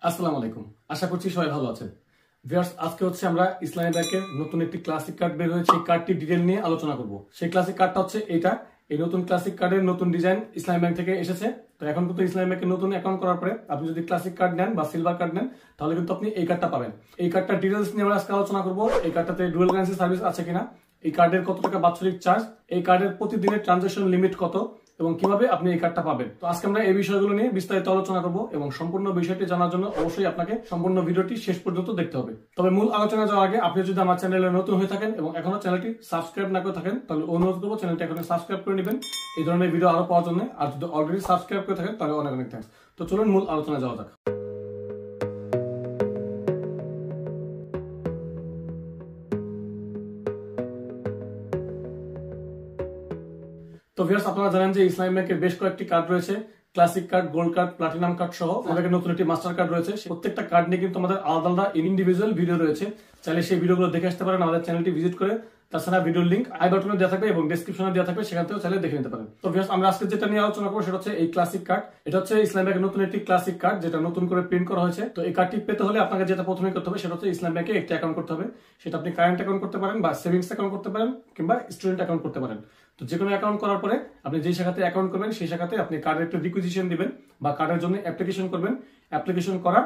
আসসালামু আলাইকুম। আশা করছি সবাই ভালো আছেন। ভিউয়ার্স, আজকে হচ্ছে আমরা ইসলামী ব্যাংকের নতুন একটি ক্লাসিক কার্ড বের হয়েছে, এই কার্ডটি ডিটেইল নিয়ে আলোচনা করব। সেই ক্লাসিক কার্ডটা হচ্ছে এইটা। এই নতুন ক্লাসিক কার্ডের নতুন ডিজাইন ইসলামী ব্যাংক থেকে এসেছে। তো এখন কিন্তু ইসলামী ব্যাংকের নতুন অ্যাকাউন্ট করার পরে আপনি যদি ক্লাসিক কার্ড নেন বা সিলভার কার্ড নেন, তাহলে কিন্তু আপনি এই কার্ডটা পাবেন। এই কার্ডটার ডিটেইলস নিয়ে আমরা আজকে আলোচনা করব। এই কার্ডটাতে ডুয়াল কারেন্সি সার্ভিস আছে কিনা, এই কার্ডের কত টাকা বাৎসরিক চার্জ, এই কার্ডের প্রতিদিনের ট্রানজাকশন লিমিট কত এবং কিভাবে আপনি এই কার্ডটা পাবেন। তো আজকে আমরা এই বিষয়গুলো নিয়ে বিস্তারিত আলোচনা করব এবং সম্পূর্ণ বিষয়টি জানার জন্য অবশ্যই আপনাকে সম্পূর্ণ ভিডিওটি শেষ পর্যন্ত দেখতে হবে। তবে মূল আলোচনা যাওয়ার আগে আপনি যদি আমার চ্যানেলে নতুন হয়ে থাকেন এবং এখনো চ্যানেলটি সাবস্ক্রাইব না করে থাকেন, তাহলে অনুরোধ করবো চ্যানেলটি এখন সাবস্ক্রাইব করে নেবেন এই ধরনের ভিডিও আরো পাওয়ার জন্য। আর যদি অলরেডি সাবস্ক্রাইব করে থাকেন তাহলে অনেক অনেক থ্যাঙ্কস। তো চলুন মূল আলোচনা যাওয়া যাক। তো ভিউয়ার্স, আপনারা জানেন যে ইসলামী ব্যাংকের বেশ কয়েকটি কার্ড রয়েছে, classic card, gold card, platinum card সহ আমাদের নতুন একটি মাস্টার কার্ড রয়েছে। প্রত্যেকটা কার্ড নিয়ে কিন্তু আমাদের আলাদা আলাদা ইন্ডিভিজুয়াল ভিডিও রয়েছে। চাইলে সেই ভিডিওগুলো দেখে আসতে পারেন আমাদের চ্যানেলটি ভিজিট করে। তাছাড়া ভিডিওর লিংক আই বাটনে দেওয়া থাকবে এবং ডেসক্রিপশনে দেওয়া থাকবে, সেখান থেকেও চাইলে দেখে নিতে পারেন। তো ভিউয়ার্স, আমরা আজকে যেটা নিয়ে আলোচনা করবো সেটা হচ্ছে এই ক্লাসিক কার্ড। এটা হচ্ছে ইসলামী ব্যাংকের নতুন একটি ক্লাসিক কার্ড, যেটা নতুন করে প্রিন্ট করা হয়েছে। তো এই কার্ডটি পেতে হলে আপনাকে যেটা প্রথমে করতে হবে সেটা হচ্ছে ইসলামী ব্যাংকে একটি অ্যাকাউন্ট করতে হবে। সেটা আপনি কারেন্ট অ্যাকাউন্ট করতে পারেন বা সেভিংস অ্যাকাউন্ট করতে পারেন কিংবা স্টুডেন্ট অ্যাকাউন্ট করতে পারেন। তো যে কোনো অ্যাকাউন্ট করার পরে আপনি যে শাখাতে অ্যাকাউন্ট করবেন সেই শাখাতে আপনি কার্ডের একটা রিকুইজিশন দিবেন বা কার্ডের জন্য অ্যাপ্লিকেশন করবেন। অ্যাপ্লিকেশন করা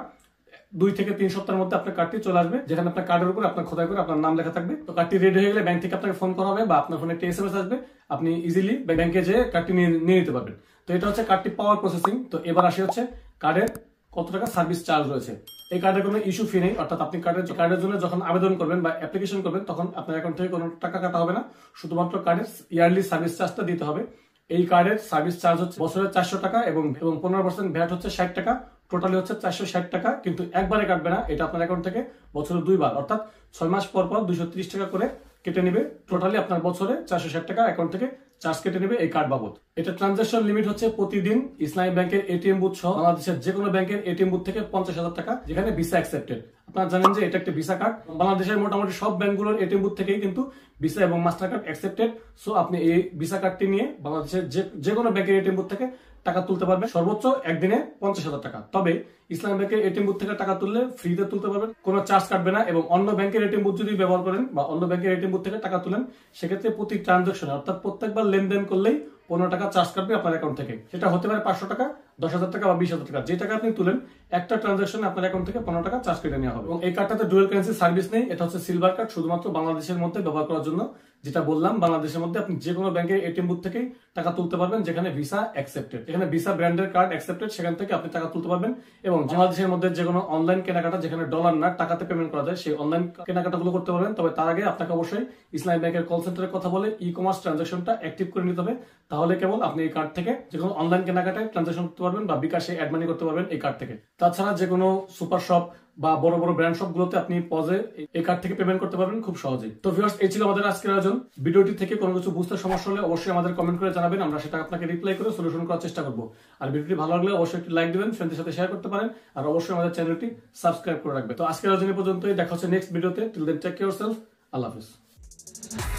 2 থেকে 3 সপ্তাহের মধ্যে আপনার কার্ডটি চলে আসবে, যেখানে আপনার কার্ডের উপর আপনার খোদাই করে আপনার নাম লেখা থাকবে। তো কার্ডটি রেডি হয়ে গেলে ব্যাংক থেকে আপনাকে ফোন করা হবে বা আপনার ফোনে একটা এসএমএস আসবে, আপনি ইজিলি ব্যাংকে যেয়ে কার্ডটি নিয়ে নিতে পারবেন। তো এটা হচ্ছে কার্ডটি পাওয়ার প্রসেসিং। তো এবার আসি হচ্ছে কার্ডের কত টাকা সার্ভিস চার্জ রয়েছে। এই কার্ডের কোনো ইস্যু ফি নেই, অর্থাৎ আপনি কার্ডের জন্য যখন আবেদন করবেন বা অ্যাপ্লিকেশন করবেন তখন আপনার অ্যাকাউন্ট থেকে কোনো টাকা কাটা হবে না, শুধুমাত্র কার্ডের ইয়ারলি সার্ভিস চার্জটা দিতে হবে। এই কার্ডের সার্ভিস চার্জ হচ্ছে বছরে 400 টাকা এবং 15% ভ্যাট হচ্ছে 60 টাকা, টোটালি হচ্ছে 460 টাকা। কিন্তু একবারে কাটবে না, এটা আপনার অ্যাকাউন্ট থেকে বছরে 2 বার অর্থাৎ 6 মাস পর পর 230 টাকা করে কেটে নেবে। টোটালি আপনার বছরে 460 টাকা অ্যাকাউন্ট থেকে চার্জ কেটে নেবে এই কার্ড বাবদ। এটা ট্রানজাকশন লিমিট হচ্ছে প্রতিদিন ইসলামী ব্যাংকের এটিএম বুথ সহ বাংলাদেশের যে কোনো ব্যাংকের এটিএম বুথ থেকে 50,000 টাকা, যেখানে ভিসা অ্যাকসেপ্টেড। আপনারা জানেন যে এটা একটা ভিসা কার্ড। বাংলাদেশের মোটামুটি সব ব্যাংকগুলোর এটিএম বুথ থেকেই কিন্তু ভিসা এবং মাস্টার কার্ড অ্যাকসেপ্টেড। সো আপনি এই ভিসা কার্ডটি নিয়ে বাংলাদেশের যে কোনো ব্যাংকের এটিএম বুথ থেকে টাকা তুলতে পারবেন, সর্বোচ্চ একদিনে 50,000 টাকা। তবে ইসলামী ব্যাংকের এটিএম বুথ থেকে টাকা তুললে ফ্রিতে তুলতে পারবেন, কোনো চার্জ কাটবে না। এবং অন্য ব্যাংকের এটিএম বুথ যদি ব্যবহার করেন বা অন্য ব্যাংকের এটিএম বুথ থেকে টাকা তুলেন, সেক্ষেত্রে প্রতি ট্রানজাকশনে অর্থাৎ প্রত্যেকবার লেনদেন করলেই 15 টাকা চার্জ কাটবে আপনার অ্যাকাউন্ট থেকে। সেটা হতে পারে 500 টাকা, 10,000 টাকা বা 20,000 টাকা। যে টাকা আপনি তুলেন একটা ট্রানজাকশনে আপনার অ্যাকাউন্ট থেকে 15 টাকা চার্জ কেটে নেওয়া হবে। এবং এই কার্ডটাতে ডুয়াল কারেন্সি সার্ভিস নেই, এটা হচ্ছে সিলভার কার্ড, শুধুমাত্র বাংলাদেশের মধ্যে ব্যবহার করার জন্য। যেটা বললাম, বাংলাদেশের মধ্যে আপনি যে কোনো ব্যাংকের এটিএম বুথ থেকেই টাকা তুলতে পারবেন, যেখানে ভিসা অ্যাকসেপ্টেড, যেখানে ভিসা ব্র্যান্ডের কার্ড অ্যাকসেপ্টেড, সেখান থেকে আপনি টাকা তুলতে পারবেন। এবং বাংলাদেশের মধ্যে যে কোনো অনলাইন কেনাকাটা, যেখানে ডলার না টাকাতে পেমেন্ট করা যায়, সেই অনলাইন কেনাকাটা গুলো করতে পারবেন। তবে তার আগে আপনাকে অবশ্যই ইসলামী ব্যাংকের কল সেন্টারে কথা বলে ই কমার্স ট্রানজাকশনটা অ্যাক্টিভ করে নিতে হবে। তাহলে কেবল আপনি এই কার্ড থেকে যে কোনো অনলাইন কেনাকাটায় ট্রানজাকশন করতে পারবেন বা বিকাশে অ্যাড মানি করতে পারবেন এই কার্ড থেকে। তাছাড়া যে কোনো সুপার শপ বা বড় বড় ব্র্যান্ড শপ গুলোতে আপনি পজে এই কার্ড থেকে পেমেন্ট করতে পারবেন খুব সহজেই। তো ভিউয়ার্স, এই ছিল আমাদের আজকের আয়োজন। ভিডিওটি থেকে কোনো কিছু বুঝতে সমস্যা হলে অবশ্যই আমাদের কমেন্ট করে জানাবেন, আমরা সেটা আপনাকে রিপ্লাই করে সলিউশন করার চেষ্টা করব। আর ভিডিওটি ভালো লাগলে অবশ্যই একটি লাইক দিবেন, ফ্রেন্ডদের সাথে শেয়ার করতে পারেন, আর অবশ্যই আমাদের চ্যানেলটি সাবস্ক্রাইব করে রাখবেন। তো আজকের আয়োজন পর্যন্তই, দেখা হচ্ছে নেক্সট ভিডিওতে। Till then take care yourself. আল্লাহ হাফেজ।